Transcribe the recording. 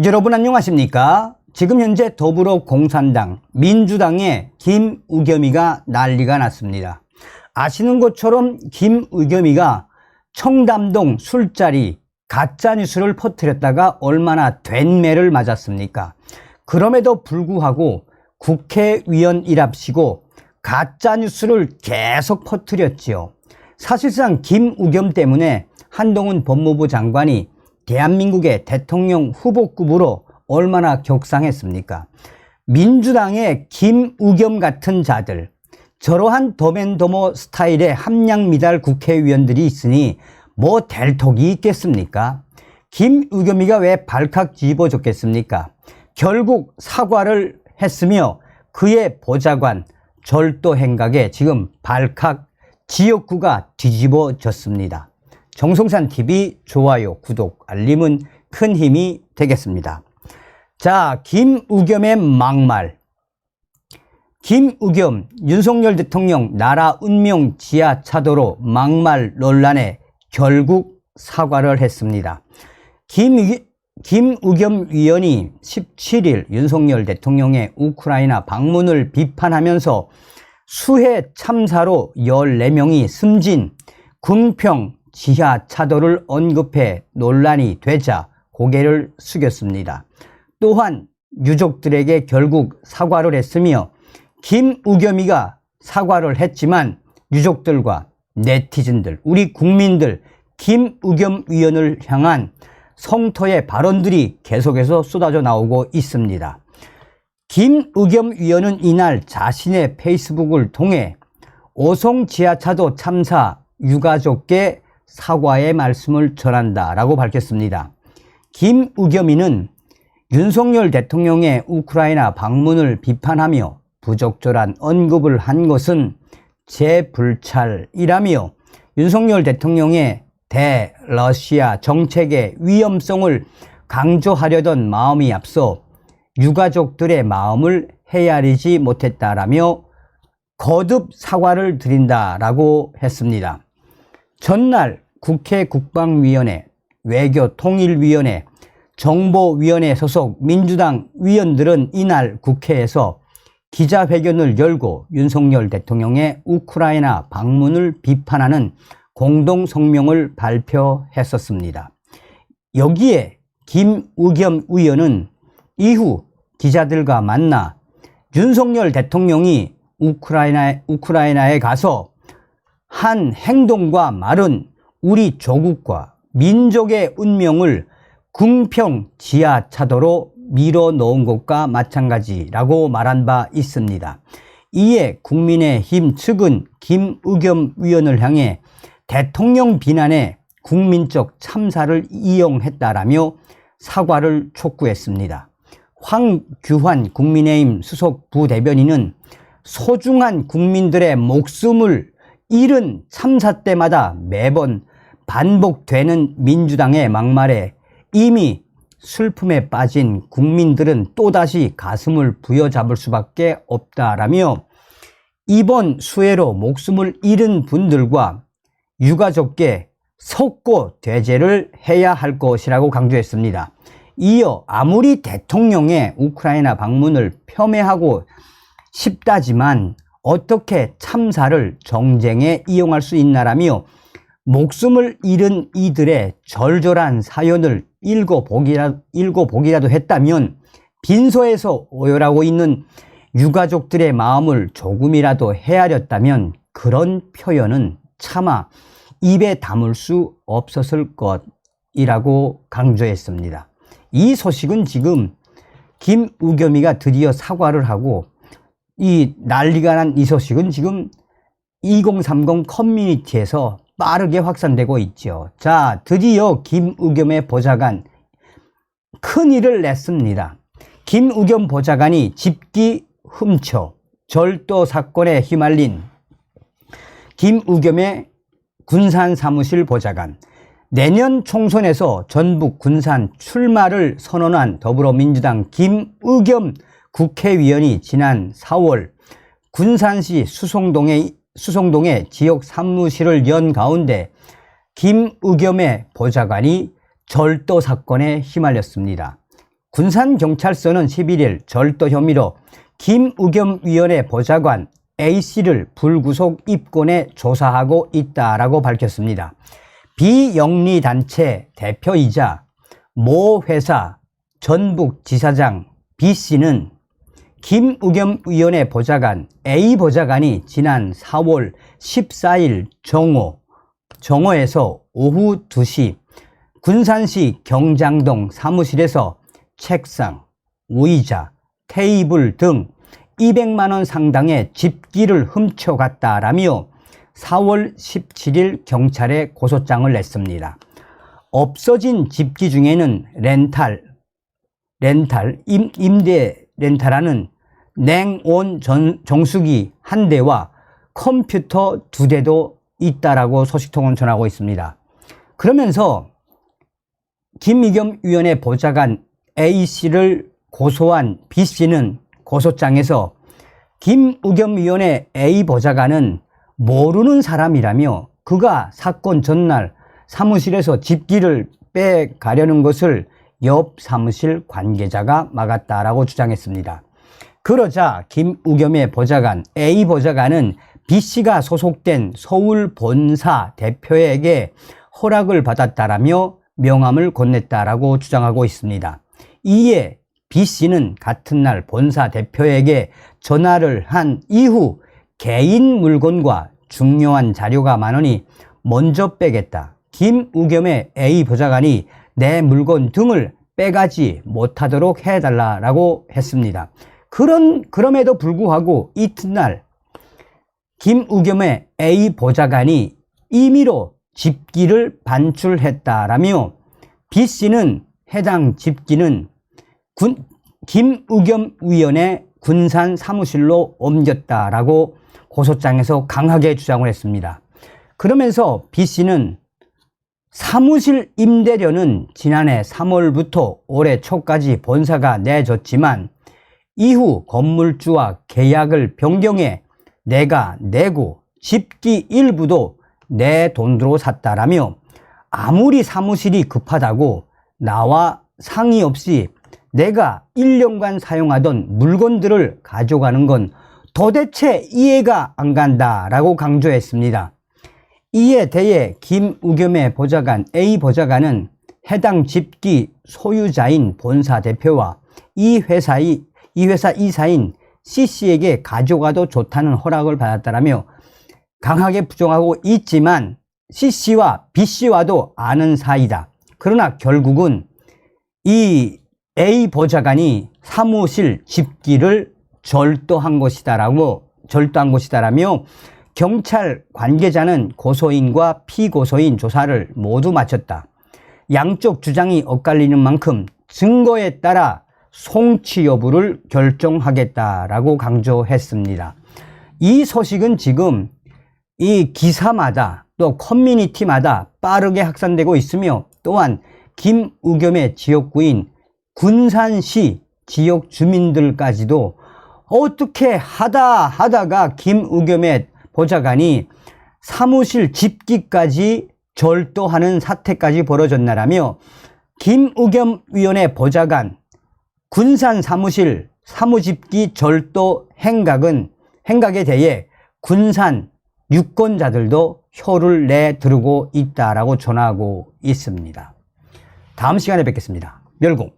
여러분 안녕하십니까? 지금 현재 더불어공산당, 민주당의 김우겸이가 난리가 났습니다. 아시는 것처럼 김우겸이가 청담동 술자리 가짜뉴스를 퍼뜨렸다가 얼마나 된매를 맞았습니까? 그럼에도 불구하고 국회의원이랍시고 가짜뉴스를 계속 퍼뜨렸지요. 사실상 김우겸 때문에 한동훈 법무부 장관이 대한민국의 대통령 후보급으로 얼마나 격상했습니까? 민주당의 김우겸 같은 자들, 저러한 더맨더머 스타일의 함량미달 국회의원들이 있으니 뭐 될 턱이 있겠습니까? 김우겸이가 왜 발칵 뒤집어졌겠습니까? 결국 사과를 했으며 그의 보좌관 절도 행각에 지금 발칵 지역구가 뒤집어졌습니다. 정성산TV 좋아요, 구독, 알림은 큰 힘이 되겠습니다. 자, 김우겸의 막말. 김우겸, 윤석열 대통령 나라 운명 지하차도로 막말 논란에 결국 사과를 했습니다. 김우겸 위원이 17일 윤석열 대통령의 우크라이나 방문을 비판하면서 수해 참사로 14명이 숨진 궁평 지하차도를 언급해 논란이 되자 고개를 숙였습니다. 또한 유족들에게 결국 사과를 했으며 김우겸이가 사과를 했지만 유족들과 네티즌들, 우리 국민들 김우겸 위원을 향한 성토의 발언들이 계속해서 쏟아져 나오고 있습니다. 김우겸 위원은 이날 자신의 페이스북을 통해 오송 지하차도 참사 유가족께 사과의 말씀을 전한다라고 밝혔습니다. 김우겸이는 윤석열 대통령의 우크라이나 방문을 비판하며 부적절한 언급을 한 것은 재불찰이라며 윤석열 대통령의 대러시아 정책의 위험성을 강조하려던 마음이 앞서 유가족들의 마음을 헤아리지 못했다라며 거듭 사과를 드린다라고 했습니다. 전날 국회 국방위원회, 외교통일위원회, 정보위원회 소속 민주당 위원들은 이날 국회에서 기자회견을 열고 윤석열 대통령의 우크라이나 방문을 비판하는 공동성명을 발표했었습니다. 여기에 김우겸 의원은 이후 기자들과 만나 윤석열 대통령이 우크라이나에 가서 한 행동과 말은 우리 조국과 민족의 운명을 궁평 지하차도로 밀어넣은 것과 마찬가지라고 말한 바 있습니다. 이에 국민의힘 측은 김우겸 의원을 향해 대통령 비난에 국민적 참사를 이용했다라며 사과를 촉구했습니다. 황규환 국민의힘 수석 부대변인은 소중한 국민들의 목숨을 잃은 참사 때마다 매번 반복되는 민주당의 막말에 이미 슬픔에 빠진 국민들은 또다시 가슴을 부여잡을 수밖에 없다라며 이번 수해로 목숨을 잃은 분들과 유가족께 석고대죄를 해야 할 것이라고 강조했습니다. 이어 아무리 대통령의 우크라이나 방문을 폄훼하고 싶다지만 어떻게 참사를 정쟁에 이용할 수 있나라며 목숨을 잃은 이들의 절절한 사연을 읽어보기라도 했다면 빈소에서 오열하고 있는 유가족들의 마음을 조금이라도 헤아렸다면 그런 표현은 차마 입에 담을 수 없었을 것이라고 강조했습니다. 이 소식은 지금 김우겸이가 드디어 사과를 하고 이 난리가 난 이 소식은 지금 2030 커뮤니티에서 빠르게 확산되고 있죠. 자, 드디어 김우겸의 보좌관 큰일을 냈습니다. 김우겸 보좌관이 집기 훔쳐 절도 사건에 휘말린 김우겸의 군산 사무실 보좌관, 내년 총선에서 전북 군산 출마를 선언한 더불어민주당 김우겸 국회의원이 지난 4월 군산시 수송동의 지역 사무실을 연 가운데 김우겸의 보좌관이 절도 사건에 휘말렸습니다. 군산경찰서는 11일 절도 혐의로 김의겸 위원회 보좌관 A씨를 불구속 입건해 조사하고 있다라고 밝혔습니다. 비영리단체 대표이자 모 회사 전북지사장 B씨는 김의겸 위원회 보좌관 A 보좌관이 지난 4월 14일 정오에서 오후 2시 군산시 경장동 사무실에서 책상, 의자, 테이블 등 200만 원 상당의 집기를 훔쳐갔다라며 4월 17일 경찰에 고소장을 냈습니다. 없어진 집기 중에는 임대 렌탈하는 냉온 정수기 1대와 컴퓨터 2대도 있다라고 소식통은 전하고 있습니다. 그러면서 김의겸 위원회 보좌관 A씨를 고소한 B씨는 고소장에서 김의겸 위원회 A 보좌관은 모르는 사람이라며 그가 사건 전날 사무실에서 집기를 빼가려는 것을 옆 사무실 관계자가 막았다라고 주장했습니다. 그러자 김의겸의 보좌관 A 보좌관은 B씨가 소속된 서울 본사 대표에게 허락을 받았다라며 명함을 건넸다라고 주장하고 있습니다. 이에 B씨는 같은 날 본사 대표에게 전화를 한 이후 개인 물건과 중요한 자료가 많으니 먼저 빼겠다. 김의겸의 A 보좌관이 내 물건 등을 빼가지 못하도록 해달라고 했습니다. 그럼에도 불구하고 이튿날 김의겸의 A 보좌관이 임의로 집기를 반출했다라며 B씨는 해당 집기는 김의겸 위원회 군산 사무실로 옮겼다라고 고소장에서 강하게 주장을 했습니다. 그러면서 B씨는 사무실 임대료는 지난해 3월부터 올해 초까지 본사가 내줬지만 이후 건물주와 계약을 변경해 내가 내고 집기 일부도 내 돈으로 샀다라며 아무리 사무실이 급하다고 나와 상의 없이 내가 1년간 사용하던 물건들을 가져가는 건 도대체 이해가 안 간다라고 강조했습니다. 이에 대해 김의겸의 보좌관 A 보좌관은 해당 집기 소유자인 본사 대표와 이 회사 이사인 C씨에게 가져가도 좋다는 허락을 받았다라며 강하게 부정하고 있지만 C씨와 B씨와도 아는 사이다. 그러나 결국은 이 A 보좌관이 사무실 집기를 절도한 것이다라며 경찰 관계자는 고소인과 피고소인 조사를 모두 마쳤다. 양쪽 주장이 엇갈리는 만큼 증거에 따라 송치 여부를 결정하겠다라고 강조했습니다. 이 소식은 지금 이 기사마다 또 커뮤니티마다 빠르게 확산되고 있으며 또한 김의겸의 지역구인 군산시 지역 주민들까지도 어떻게 하다가 김의겸의 보좌관이 사무실 집기까지 절도하는 사태까지 벌어졌나라며 김의겸 위원회 보좌관 군산 사무실 사무집기 절도 행각에 대해 군산 유권자들도 혀를 내두르고 있다라고 전하고 있습니다. 다음 시간에 뵙겠습니다. 멸공.